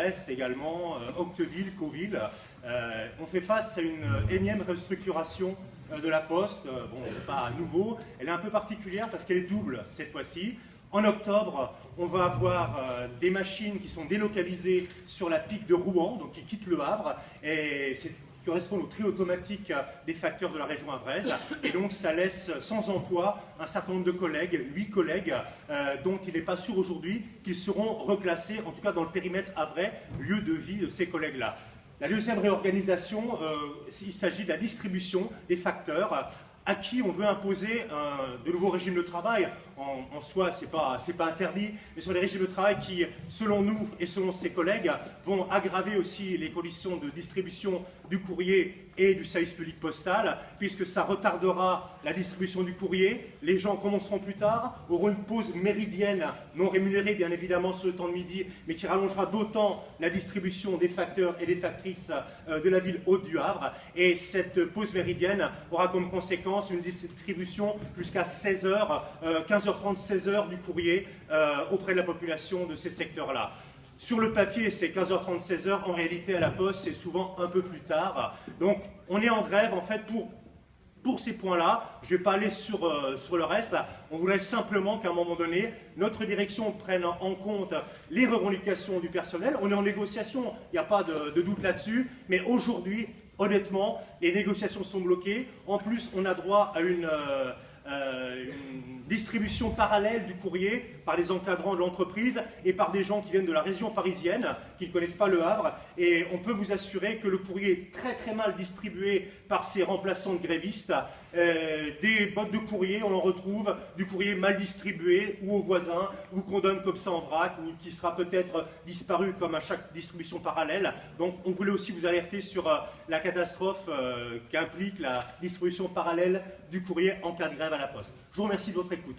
Brest également, Octeville, Cauville. On fait face à une énième restructuration de la Poste. Bon, c'est pas nouveau, elle est un peu particulière parce qu'elle est double cette fois-ci. En octobre, on va avoir des machines qui sont délocalisées sur la pique de Rouen, donc qui quittent le Havre, et c'est qui correspond au tri automatique des facteurs de la région havraise. Et donc, ça laisse sans emploi un certain nombre de collègues, 8 collègues, dont il n'est pas sûr aujourd'hui qu'ils seront reclassés, en tout cas dans le périmètre havrais, lieu de vie de ces collègues-là. La deuxième réorganisation, il s'agit de la distribution des facteurs à qui on veut imposer de nouveaux régimes de travail. En soi, ce n'est pas interdit, mais sur les régimes de travail qui, selon nous et selon ses collègues, vont aggraver aussi les conditions de distribution du courrier et du service public postal, puisque ça retardera la distribution du courrier. Les gens commenceront plus tard, auront une pause méridienne, non rémunérée bien évidemment sur le temps de midi, mais qui rallongera d'autant la distribution des facteurs et des factrices de la ville haute du Havre. Et cette pause méridienne aura comme conséquence une distribution jusqu'à 16h, 15h30, 16h du courrier auprès de la population de ces secteurs-là. Sur le papier, c'est 15h30, 16h. En réalité, à la Poste, c'est souvent un peu plus tard. Donc, on est en grève, en fait, pour ces points-là. Je ne vais pas aller sur le reste. On voudrait simplement qu'à un moment donné, notre direction prenne en compte les revendications du personnel. On est en négociation, il n'y a pas de doute là-dessus. Mais aujourd'hui, honnêtement, les négociations sont bloquées. En plus, on a droit à une distribution parallèle du courrier par les encadrants de l'entreprise et par des gens qui viennent de la région parisienne, qui ne connaissent pas le Havre. Et on peut vous assurer que le courrier est très très mal distribué par ces remplaçants de grévistes. Des bottes de courrier, on en retrouve, du courrier mal distribué ou aux voisins, ou qu'on donne comme ça en vrac, ou qui sera peut-être disparu comme à chaque distribution parallèle. Donc on voulait aussi vous alerter sur la catastrophe qu'implique la distribution parallèle du courrier en cas de grève à la Poste. Je vous remercie de votre écoute.